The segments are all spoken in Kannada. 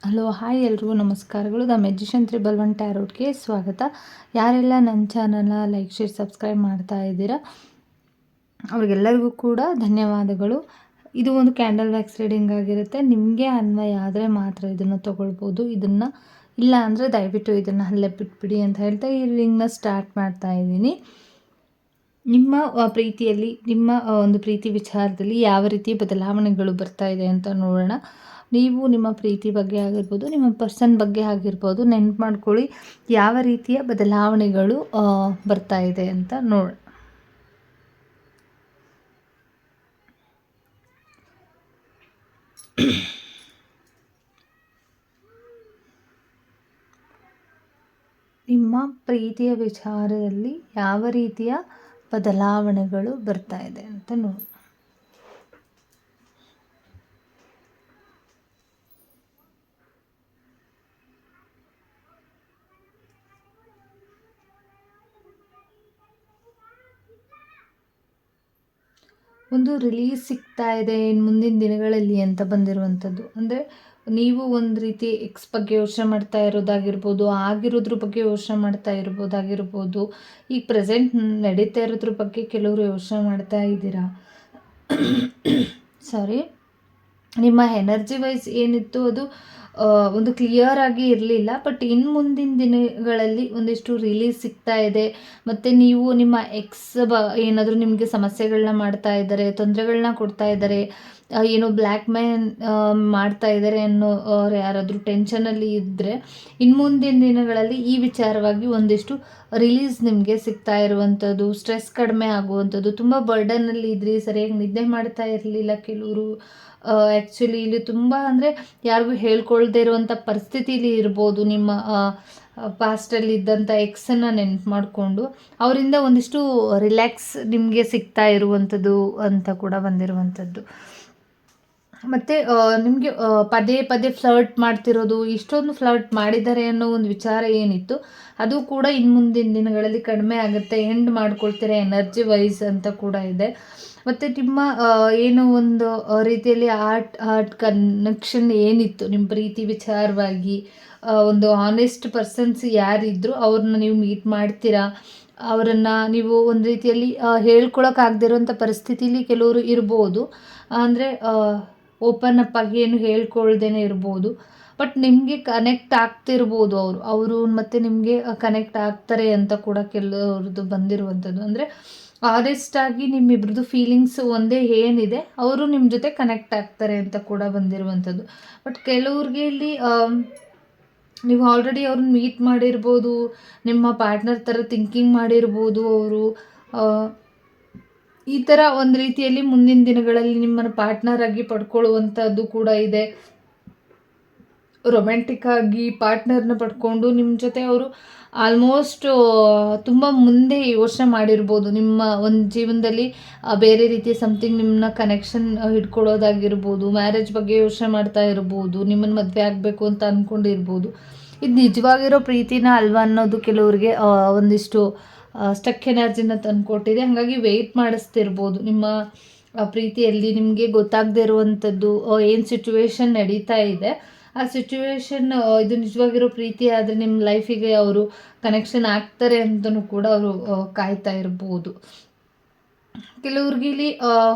ಹಲೋ ಹಾಯ್ ಎಲ್ರಿಗೂ ನಮಸ್ಕಾರಗಳು. ದ ಮೆಜಿಷಿಯನ್ 311 ಟ್ಯಾರೋಟ್ಗೆ ಸ್ವಾಗತ. ಯಾರೆಲ್ಲ ನನ್ನ ಚಾನಲ್ನ ಲೈಕ್ ಶೇರ್ ಸಬ್ಸ್ಕ್ರೈಬ್ ಮಾಡ್ತಾ ಇದ್ದೀರಾ ಅವ್ರಿಗೆಲ್ಲರಿಗೂ ಕೂಡ ಧನ್ಯವಾದಗಳು. ಇದು ಒಂದು ಕ್ಯಾಂಡಲ್ ವ್ಯಾಕ್ಸ್ ರೀಡಿಂಗ್ ಆಗಿರುತ್ತೆ. ನಿಮಗೆ ಅನ್ವಯ ಆದರೆ ಮಾತ್ರ ಇದನ್ನು ತೊಗೊಳ್ಬೋದು. ಇದನ್ನು ಇಲ್ಲ ಅಂದರೆ ದಯವಿಟ್ಟು ಇದನ್ನು ಅಲ್ಲೇ ಬಿಟ್ಬಿಡಿ ಅಂತ ಹೇಳ್ತಾ ಈ ರೀಡಿಂಗ್ನ ಸ್ಟಾರ್ಟ್ ಮಾಡ್ತಾ ಇದ್ದೀನಿ. ನಿಮ್ಮ ಪ್ರೀತಿಯಲ್ಲಿ ನಿಮ್ಮ ಒಂದು ಪ್ರೀತಿ ವಿಚಾರದಲ್ಲಿ ಯಾವ ರೀತಿ ಬದಲಾವಣೆಗಳು ಬರ್ತಾ ಇದೆ ಅಂತ ನೋಡೋಣ. ನೀವು ನಿಮ್ಮ ಪ್ರೀತಿ ಬಗ್ಗೆ ಆಗಿರ್ಬೋದು, ನಿಮ್ಮ ಪರ್ಸನ್ ಬಗ್ಗೆ ಆಗಿರ್ಬೋದು, ನೆನ್ಪು ಮಾಡ್ಕೊಳ್ಳಿ ಯಾವ ರೀತಿಯ ಬದಲಾವಣೆಗಳು ಬರ್ತಾ ಇದೆ ಅಂತ ನೋಡೋಣ. ನಿಮ್ಮ ಪ್ರೀತಿಯ ವಿಚಾರದಲ್ಲಿ ಯಾವ ರೀತಿಯ ಬದಲಾವಣೆಗಳು ಬರ್ತಾ ಇದೆ ಅಂತ ನೋಡಿ. ಒಂದು ರಿಲೀಸ್ ಸಿಗ್ತಾ ಇದೆ ಇನ್ನು ಮುಂದಿನ ದಿನಗಳಲ್ಲಿ ಅಂತ ಬಂದಿರುವಂಥದ್ದು. ಅಂದರೆ ನೀವು ಒಂದು ರೀತಿ ಎಕ್ಸ್ ಬಗ್ಗೆ ಯೋಚನೆ ಮಾಡ್ತಾ ಇರೋದಾಗಿರ್ಬೋದು, ಆಗಿರೋದ್ರ ಬಗ್ಗೆ ಯೋಚನೆ ಮಾಡ್ತಾ ಇರ್ಬೋದಾಗಿರ್ಬೋದು, ಈಗ ಪ್ರೆಸೆಂಟ್ ನಡೀತಾ ಇರೋದ್ರ ಬಗ್ಗೆ ಕೆಲವರು ಯೋಚನೆ ಮಾಡ್ತಾ ಇದ್ದೀರಾ. ಸಾರಿ, ನಿಮ್ಮ ಎನರ್ಜಿ ವೈಸ್ ಏನಿತ್ತು ಅದು ಒಂದು ಕ್ಲಿಯರ್ ಆಗಿ ಇರಲಿಲ್ಲ. ಬಟ್ ಇನ್ನು ಮುಂದಿನ ದಿನಗಳಲ್ಲಿ ಒಂದಿಷ್ಟು ರಿಲೀಸ್ ಸಿಗ್ತಾ ಇದೆ. ಮತ್ತು ನೀವು ನಿಮ್ಮ ಎಕ್ಸ್ ಏನಾದರೂ ನಿಮಗೆ ಸಮಸ್ಯೆಗಳನ್ನ ಮಾಡ್ತಾ ಇದ್ದಾರೆ, ತೊಂದರೆಗಳನ್ನ ಕೊಡ್ತಾ ಇದ್ದಾರೆ, ಏನೋ ಬ್ಲ್ಯಾಕ್ ಮೇಲ್ ಮಾಡ್ತಾ ಇದ್ದಾರೆ ಅನ್ನೋ ಯಾರಾದರೂ ಟೆನ್ಷನಲ್ಲಿ ಇದ್ದರೆ ಇನ್ನು ಮುಂದಿನ ದಿನಗಳಲ್ಲಿ ಈ ವಿಚಾರವಾಗಿ ಒಂದಿಷ್ಟು ರಿಲೀಸ್ ನಿಮಗೆ ಸಿಗ್ತಾ ಇರುವಂಥದ್ದು, ಸ್ಟ್ರೆಸ್ ಕಡಿಮೆ ಆಗುವಂಥದ್ದು. ತುಂಬ ಬರ್ಡನಲ್ಲಿ ಇದ್ರಿ, ಸರಿಯಾಗಿ ನಿದ್ದೆ ಮಾಡ್ತಾ ಇರಲಿಲ್ಲ ಕೆಲವರು. ಆ್ಯಕ್ಚುಲಿ ಇಲ್ಲಿ ತುಂಬ ಅಂದರೆ ಯಾರಿಗೂ ಹೇಳ್ಕೊಳ್ದೇ ಇರುವಂಥ ಪರಿಸ್ಥಿತಿಲಿ ಇರ್ಬೋದು. ನಿಮ್ಮ ಪಾಸ್ಟಲ್ಲಿ ಇದ್ದಂಥ ಎಕ್ಸನ್ನು ನೆನ್ಪು ಮಾಡಿಕೊಂಡು ಅವರಿಂದ ಒಂದಿಷ್ಟು ರಿಲ್ಯಾಕ್ಸ್ ನಿಮಗೆ ಸಿಗ್ತಾ ಇರುವಂಥದ್ದು ಅಂತ ಕೂಡ ಬಂದಿರುವಂಥದ್ದು. ಮತ್ತು ನಿಮಗೆ ಪದೇ ಪದೇ ಫ್ಲರ್ಟ್ ಮಾಡ್ತಿರೋದು, ಇಷ್ಟೊಂದು ಫ್ಲರ್ಟ್ ಮಾಡಿದ್ದಾರೆ ಅನ್ನೋ ಒಂದು ವಿಚಾರ ಏನಿತ್ತು ಅದು ಕೂಡ ಇನ್ನು ಮುಂದಿನ ದಿನಗಳಲ್ಲಿ ಕಡಿಮೆ ಆಗುತ್ತೆ. ಎಂಡ್ ಮಾಡ್ಕೊಳ್ತೀರಾ ಎನರ್ಜಿ ವೈಸ್ ಅಂತ ಕೂಡ ಇದೆ. ಮತ್ತು ನಿಮ್ಮ ಏನೋ ಒಂದು ರೀತಿಯಲ್ಲಿ ಆರ್ಟ್ ಕನೆಕ್ಷನ್ ಏನಿತ್ತು ನಿಮ್ಮ ಪ್ರೀತಿ ವಿಚಾರವಾಗಿ, ಒಂದು ಆನೆಸ್ಟ್ ಪರ್ಸನ್ಸ್ ಯಾರಿದ್ರು ಅವ್ರನ್ನ ನೀವು ಮೀಟ್ ಮಾಡ್ತೀರಾ. ಅವರನ್ನು ನೀವು ಒಂದು ರೀತಿಯಲ್ಲಿ ಹೇಳ್ಕೊಳಕ್ಕಾಗದಿರೋಂಥ ಪರಿಸ್ಥಿತಿಲಿ ಕೆಲವರು ಇರ್ಬೋದು. ಅಂದರೆ ಓಪನ್ ಅಪ್ ಆಗಿ ಏನು ಹೇಳ್ಕೊಳ್ದೇನೆ ಇರ್ಬೋದು. ಬಟ್ ನಿಮಗೆ ಕನೆಕ್ಟ್ ಆಗ್ತಿರ್ಬೋದು ಅವರು ಮತ್ತು ನಿಮಗೆ ಕನೆಕ್ಟ್ ಆಗ್ತಾರೆ ಅಂತ ಕೂಡ ಕೆಲವ್ರದ್ದು ಬಂದಿರುವಂಥದ್ದು. ಅಂದರೆ ಆನೆಸ್ಟಾಗಿ ನಿಮ್ಮಿಬ್ರದ್ದು ಫೀಲಿಂಗ್ಸ್ ಒಂದೇ ಏನಿದೆ ಅವರು ನಿಮ್ಮ ಜೊತೆ ಕನೆಕ್ಟ್ ಆಗ್ತಾರೆ ಅಂತ ಕೂಡ ಬಂದಿರುವಂಥದ್ದು. ಬಟ್ ಕೆಲವ್ರಿಗೆ ಇಲ್ಲಿ ನೀವು ಆಲ್ರೆಡಿ ಅವ್ರನ್ನ ಮೀಟ್ ಮಾಡಿರ್ಬೋದು, ನಿಮ್ಮ ಪಾರ್ಟ್ನರ್ ಥರ ಥಿಂಕಿಂಗ್ ಮಾಡಿರ್ಬೋದು ಅವರು. ಈ ಥರ ಒಂದು ರೀತಿಯಲ್ಲಿ ಮುಂದಿನ ದಿನಗಳಲ್ಲಿ ನಿಮ್ಮನ್ನು ಪಾರ್ಟ್ನರ್ ಆಗಿ ಪಡ್ಕೊಳ್ಳುವಂಥದ್ದು ಕೂಡ ಇದೆ. ರೊಮ್ಯಾಂಟಿಕ್ ಆಗಿ ಪಾರ್ಟ್ನರ್ನ ಪಡ್ಕೊಂಡು ನಿಮ್ಮ ಜೊತೆ ಅವರು ಆಲ್ಮೋಸ್ಟ್ ತುಂಬ ಮುಂದೆ ಯೋಚನೆ ಮಾಡಿರ್ಬೋದು. ನಿಮ್ಮ ಒಂದು ಜೀವನದಲ್ಲಿ ಬೇರೆ ರೀತಿಯ ಸಮಥಿಂಗ್ ನಿಮ್ಮನ್ನ ಕನೆಕ್ಷನ್ ಹಿಡ್ಕೊಳ್ಳೋದಾಗಿರ್ಬೋದು, ಮ್ಯಾರೇಜ್ ಬಗ್ಗೆ ಯೋಚನೆ ಮಾಡ್ತಾ ಇರ್ಬೋದು, ನಿಮ್ಮನ್ನು ಮದುವೆ ಆಗಬೇಕು ಅಂತ ಅಂದ್ಕೊಂಡಿರ್ಬೋದು. ಇದು ನಿಜವಾಗಿರೋ ಪ್ರೀತಿನ ಅಲ್ವಾ ಅನ್ನೋದು ಕೆಲವ್ರಿಗೆ ಒಂದಿಷ್ಟು ಸ್ಟಕ್ ಎನರ್ಜಿನ ತಂದುಕೊಟ್ಟಿದೆ. ಹಾಗಾಗಿ ವೆಯ್ಟ್ ಮಾಡಿಸ್ತಿರ್ಬೋದು ನಿಮ್ಮ ಪ್ರೀತಿಯಲ್ಲಿ. ನಿಮಗೆ ಗೊತ್ತಾಗದೇ ಇರುವಂಥದ್ದು ಏನು ಸಿಚುವೇಶನ್ ನಡೀತಾ ಇದೆ, ಆ ಸಿಚುವೇಶನ್ ಇದು ನಿಜವಾಗಿರೋ ಪ್ರೀತಿ ಆದರೆ ನಿಮ್ಮ ಲೈಫಿಗೆ ಅವರು ಕನೆಕ್ಷನ್ ಆಗ್ತಾರೆ ಅಂತಲೂ ಕೂಡ ಅವರು ಕಾಯ್ತಾ ಇರ್ಬೋದು. ಕೆಲವ್ರಿಗೆ ಇಲ್ಲಿ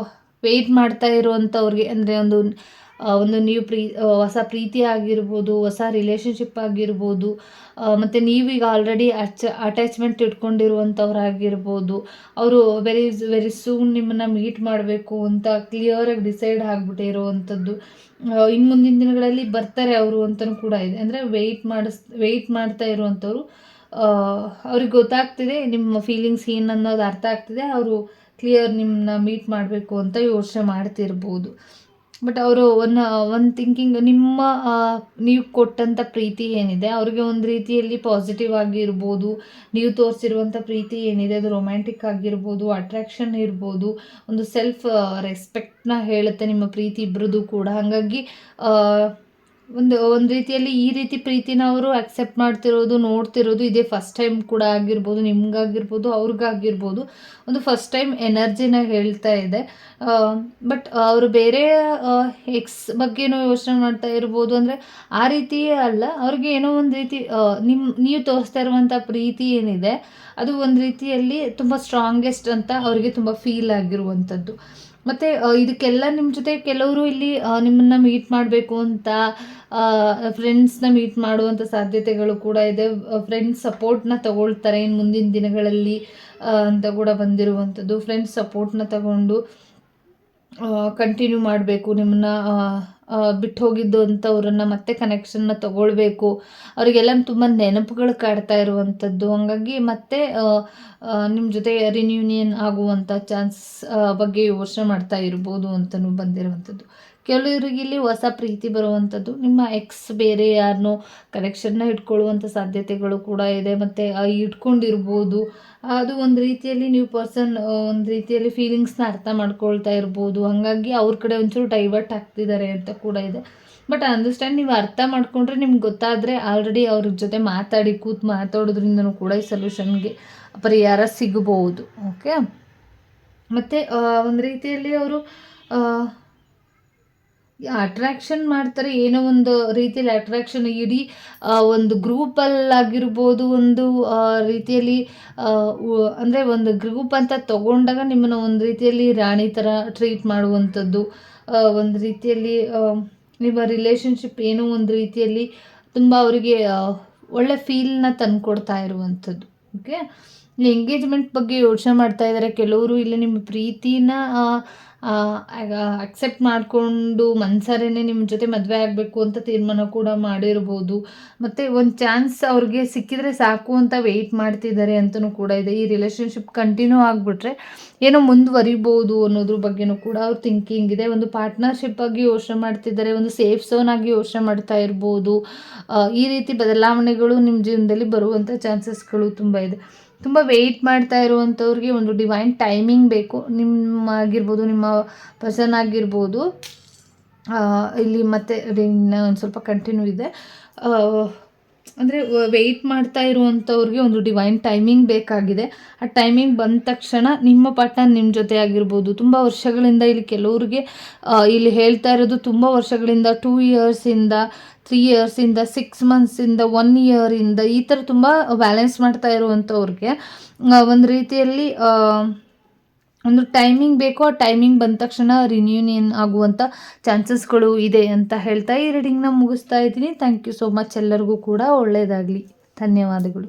ವೆಯ್ಟ್ ಮಾಡ್ತಾ ಇರುವಂಥವ್ರಿಗೆ ಅಂದರೆ ಒಂದು ನೀವು ಹೊಸ ಪ್ರೀತಿ ಆಗಿರ್ಬೋದು, ಹೊಸ ರಿಲೇಷನ್ಶಿಪ್ ಆಗಿರ್ಬೋದು, ಮತ್ತು ನೀವೀಗ ಆಲ್ರೆಡಿ ಅಟ್ಯಾಚ್ಮೆಂಟ್ ಇಟ್ಕೊಂಡಿರುವಂಥವ್ರಾಗಿರ್ಬೋದು. ಅವರು ವೆರಿ ಸೂನ್ ನಿಮ್ಮನ್ನು ಮೀಟ್ ಮಾಡಬೇಕು ಅಂತ ಕ್ಲಿಯರಾಗಿ ಡಿಸೈಡ್ ಆಗಿಬಿಟ್ಟಿರುವಂಥದ್ದು. ಇನ್ನು ಮುಂದಿನ ದಿನಗಳಲ್ಲಿ ಬರ್ತಾರೆ ಅವರು ಅಂತಲೂ ಕೂಡ ಇದೆ. ಅಂದರೆ ವೆಯ್ಟ್ ಮಾಡ್ತಾ ಇರುವಂಥವ್ರು, ಅವ್ರಿಗೆ ಗೊತ್ತಾಗ್ತಿದೆ ನಿಮ್ಮ ಫೀಲಿಂಗ್ಸ್ ಏನು ಅನ್ನೋದು ಅರ್ಥ ಆಗ್ತಿದೆ. ಅವರು ಕ್ಲಿಯರ್ ನಿಮ್ಮನ್ನ ಮೀಟ್ ಮಾಡಬೇಕು ಅಂತ ಯೋಚನೆ ಮಾಡ್ತಿರ್ಬೋದು. ಬಟ್ ಅವರು ಒಂದು ಥಿಂಕಿಂಗ್ ನೀವು ಕೊಟ್ಟಂಥ ಪ್ರೀತಿ ಏನಿದೆ ಅವ್ರಿಗೆ ಒಂದು ರೀತಿಯಲ್ಲಿ ಪಾಸಿಟಿವ್ ಆಗಿರ್ಬೋದು. ನೀವು ತೋರಿಸಿರುವಂಥ ಪ್ರೀತಿ ಏನಿದೆ ಅದು ರೊಮ್ಯಾಂಟಿಕ್ ಆಗಿರ್ಬೋದು, ಅಟ್ರಾಕ್ಷನ್ ಇರ್ಬೋದು, ಒಂದು ಸೆಲ್ಫ್ ರೆಸ್ಪೆಕ್ಟ್ನ ಹೇಳುತ್ತೆ ನಿಮ್ಮ ಪ್ರೀತಿ ಇಬ್ಬರದು ಕೂಡ. ಹಾಗಾಗಿ ಒಂದು ರೀತಿಯಲ್ಲಿ ಈ ರೀತಿ ಪ್ರೀತಿನ ಅವರು ಅಕ್ಸೆಪ್ಟ್ ಮಾಡ್ತಿರೋದು, ನೋಡ್ತಿರೋದು ಇದೇ ಫಸ್ಟ್ ಟೈಮ್ ಕೂಡ ಆಗಿರ್ಬೋದು, ನಿಮ್ಗಾಗಿರ್ಬೋದು, ಅವ್ರಿಗಾಗಿರ್ಬೋದು. ಒಂದು ಫಸ್ಟ್ ಟೈಮ್ ಎನರ್ಜಿನ ಹೇಳ್ತಾ ಇದೆ. ಬಟ್ ಅವರು ಬೇರೆ ಎಕ್ಸ್ ಬಗ್ಗೆನೂ ಯೋಚನೆ ಮಾಡ್ತಾ ಇರ್ಬೋದು. ಅಂದರೆ ಆ ರೀತಿ ಅಲ್ಲ, ಅವ್ರಿಗೆ ಏನೋ ಒಂದು ರೀತಿ ನೀವು ತೋರಿಸ್ತಾ ಇರುವಂಥ ಪ್ರೀತಿ ಏನಿದೆ ಅದು ಒಂದು ರೀತಿಯಲ್ಲಿ ತುಂಬ ಸ್ಟ್ರಾಂಗೆಸ್ಟ್ ಅಂತ ಅವರಿಗೆ ತುಂಬ ಫೀಲ್ ಆಗಿರುವಂಥದ್ದು. ಮತ್ತು ಇದಕ್ಕೆಲ್ಲ ನಿಮ್ಮ ಜೊತೆ ಕೆಲವರು ಇಲ್ಲಿ ನಿಮ್ಮನ್ನು ಮೀಟ್ ಮಾಡಬೇಕು ಅಂತ ಫ್ರೆಂಡ್ಸ್ನ ಮೀಟ್ ಮಾಡುವಂಥ ಸಾಧ್ಯತೆಗಳು ಕೂಡ ಇದೆ. ಫ್ರೆಂಡ್ಸ್ ಸಪೋರ್ಟ್ನ ತಗೊಳ್ತಾರೆ ಇನ್ನು ಮುಂದಿನ ದಿನಗಳಲ್ಲಿ ಅಂತ ಕೂಡ ಬಂದಿರುವಂಥದ್ದು. ಫ್ರೆಂಡ್ಸ್ ಸಪೋರ್ಟ್ನ ತಗೊಂಡು ಕಂಟಿನ್ಯೂ ಮಾಡಬೇಕು, ನಿಮ್ಮನ್ನ ಬಿಟ್ಟು ಹೋಗಿದ್ದು ಅಂಥವ್ರನ್ನ ಮತ್ತೆ ಕನೆಕ್ಷನ್ನ ತಗೊಳ್ಬೇಕು. ಅವರಿಗೆಲ್ಲ ತುಂಬ ನೆನಪುಗಳು ಕಾಡ್ತಾ ಇರುವಂಥದ್ದು. ಹಾಗಾಗಿ ಮತ್ತೆ ನಿಮ್ಮ ಜೊತೆ ರಿನ್ಯೂನಿಯನ್ ಆಗುವಂಥ ಚಾನ್ಸ್ ಬಗ್ಗೆ ಯೋಚನೆ ಮಾಡ್ತಾ ಇರ್ಬೋದು ಅಂತಲೂ ಬಂದಿರುವಂಥದ್ದು. ಕೆಲವರಿಗೆ ಇಲ್ಲಿ ಹೊಸ ಪ್ರೀತಿ ಬರುವಂಥದ್ದು, ನಿಮ್ಮ ಎಕ್ಸ್ ಬೇರೆ ಯಾರನ್ನೋ ಕನೆಕ್ಷನ್ನ ಇಟ್ಕೊಳ್ಳುವಂಥ ಸಾಧ್ಯತೆಗಳು ಕೂಡ ಇದೆ. ಮತ್ತು ಇಟ್ಕೊಂಡಿರ್ಬೋದು, ಅದು ಒಂದು ರೀತಿಯಲ್ಲಿ ನೀವು ಪರ್ಸನ್ ಒಂದು ರೀತಿಯಲ್ಲಿ ಫೀಲಿಂಗ್ಸ್ನ ಅರ್ಥ ಮಾಡ್ಕೊಳ್ತಾ ಇರ್ಬೋದು. ಹಾಗಾಗಿ ಅವ್ರ ಕಡೆ ಒಂಚೂರು ಡೈವರ್ಟ್ ಆಗ್ತಿದ್ದಾರೆ ಅಂತ ಕೂಡ ಇದೆ. ಬಟ್ ಅಂಡರ್ಸ್ಟ್ಯಾಂಡ್, ನೀವು ಅರ್ಥ ಮಾಡ್ಕೊಂಡ್ರೆ ನಿಮ್ಗೆ ಗೊತ್ತಾದರೆ ಆಲ್ರೆಡಿ ಅವ್ರ ಜೊತೆ ಮಾತಾಡೋದ್ರಿಂದನೂ ಕೂಡ ಈ ಸೊಲ್ಯೂಷನ್ಗೆ ಪರಿಹಾರ ಸಿಗಬಹುದು. ಓಕೆ, ಮತ್ತು ಒಂದು ರೀತಿಯಲ್ಲಿ ಅವರು ಅಟ್ರ್ಯಾಕ್ಷನ್ ಮಾಡ್ತಾರೆ, ಏನೋ ಒಂದು ರೀತಿಯಲ್ಲಿ ಅಟ್ರ್ಯಾಕ್ಷನ್ ಇಡೀ ಒಂದು ಗ್ರೂಪಲ್ಲಾಗಿರ್ಬೋದು, ಒಂದು ರೀತಿಯಲ್ಲಿ ಅಂದರೆ ಒಂದು ಗ್ರೂಪ್ ಅಂತ ತಗೊಂಡಾಗ ನಿಮ್ಮನ್ನು ಒಂದು ರೀತಿಯಲ್ಲಿ ರಾಣಿ ಥರ ಟ್ರೀಟ್ ಮಾಡುವಂಥದ್ದು, ಒಂದು ರೀತಿಯಲ್ಲಿ ನಿಮ್ಮ ರಿಲೇಷನ್ಶಿಪ್ ಏನೋ ಒಂದು ರೀತಿಯಲ್ಲಿ ತುಂಬ ಅವರಿಗೆ ಒಳ್ಳೆ ಫೀಲ್ನ ತಂದುಕೊಡ್ತಾ ಇರುವಂಥದ್ದು. ಓಕೆ, ಎಂಗೇಜ್ಮೆಂಟ್ ಬಗ್ಗೆ ಯೋಚನೆ ಮಾಡ್ತಾ ಇದ್ದಾರೆ ಕೆಲವರು. ಇಲ್ಲಿ ನಿಮ್ಮ ಪ್ರೀತಿನ ಅಕ್ಸೆಪ್ಟ್ ಮಾಡಿಕೊಂಡು ಮನ್ಸರೇನೆ ನಿಮ್ಮ ಜೊತೆ ಮದುವೆ ಆಗಬೇಕು ಅಂತ ತೀರ್ಮಾನ ಕೂಡ ಮಾಡಿರ್ಬೋದು. ಮತ್ತು ಒಂದು ಚಾನ್ಸ್ ಅವ್ರಿಗೆ ಸಿಕ್ಕಿದರೆ ಸಾಕು ಅಂತ ವೆಯ್ಟ್ ಮಾಡ್ತಿದ್ದಾರೆ ಅಂತಲೂ ಕೂಡ ಇದೆ. ಈ ರಿಲೇಷನ್ಶಿಪ್ ಕಂಟಿನ್ಯೂ ಆಗಿಬಿಟ್ರೆ ಏನೋ ಮುಂದುವರಿಬೋದು ಅನ್ನೋದ್ರ ಬಗ್ಗೆನೂ ಕೂಡ ಅವ್ರ ಥಿಂಕಿಂಗ್ ಇದೆ. ಒಂದು ಪಾರ್ಟ್ನರ್ಶಿಪ್ ಆಗಿ ಯೋಚನೆ ಮಾಡ್ತಿದ್ದಾರೆ, ಒಂದು ಸೇಫ್ ಝೋನ್ ಆಗಿ ಯೋಚನೆ ಮಾಡ್ತಾ ಇರ್ಬೋದು. ಈ ರೀತಿ ಬದಲಾವಣೆಗಳು ನಿಮ್ಮ ಜೀವನದಲ್ಲಿ ಬರುವಂಥ ಚಾನ್ಸಸ್ಗಳು ತುಂಬ ಇದೆ. ತುಂಬ ವೆಯ್ಟ್ ಮಾಡ್ತಾ ಇರುವಂಥವ್ರಿಗೆ ಒಂದು ಡಿವೈನ್ ಟೈಮಿಂಗ್ ಬೇಕು. ಆಗಿರ್ಬೋದು, ನಿಮ್ಮ ಪರ್ಸನ್ ಆಗಿರ್ಬೋದು. ಇಲ್ಲಿ ಮತ್ತೆ ಒಂದು ಸ್ವಲ್ಪ ಕಂಟಿನ್ಯೂ ಇದೆ. ಅಂದರೆ ವೆಯ್ಟ್ ಮಾಡ್ತಾ ಇರುವಂಥವ್ರಿಗೆ ಒಂದು ಡಿವೈನ್ ಟೈಮಿಂಗ್ ಬೇಕಾಗಿದೆ. ಆ ಟೈಮಿಂಗ್ ಬಂದ ತಕ್ಷಣ ನಿಮ್ಮ ಪಾರ್ಟ್ನರ್ ನಿಮ್ಮ ಜೊತೆ ಆಗಿರ್ಬೋದು. ತುಂಬ ವರ್ಷಗಳಿಂದ ಇಲ್ಲಿ ಕೆಲವ್ರಿಗೆ ಇಲ್ಲಿ ಹೇಳ್ತಾ ಇರೋದು ತುಂಬ ವರ್ಷಗಳಿಂದ 2 ಇಯರ್ಸಿಂದ 3 ಇಯರ್ಸಿಂದ 6 ಮಂತ್ಸಿಂದ 1 ಇಯರಿಂದ ಈ ಥರ ತುಂಬ ಬ್ಯಾಲೆನ್ಸ್ ಮಾಡ್ತಾ ಇರುವಂಥವ್ರಿಗೆ ಒಂದು ರೀತಿಯಲ್ಲಿ ಒಂದು ಟೈಮಿಂಗ್ ಬೇಕು. ಆ ಟೈಮಿಂಗ್ ಬಂದ ತಕ್ಷಣ ರಿನ್ಯೂನಿಯನ್ ಆಗುವಂಥ ಚಾನ್ಸಸ್ಗಳು ಇದೆ ಅಂತ ಹೇಳ್ತಾ ಈ ರೀಡಿಂಗ್ನ ಮುಗಿಸ್ತಾ ಇದ್ದೀನಿ. Thank you so much. ಎಲ್ಲರಿಗೂ ಕೂಡ ಒಳ್ಳೆಯದಾಗಲಿ. ಧನ್ಯವಾದಗಳು.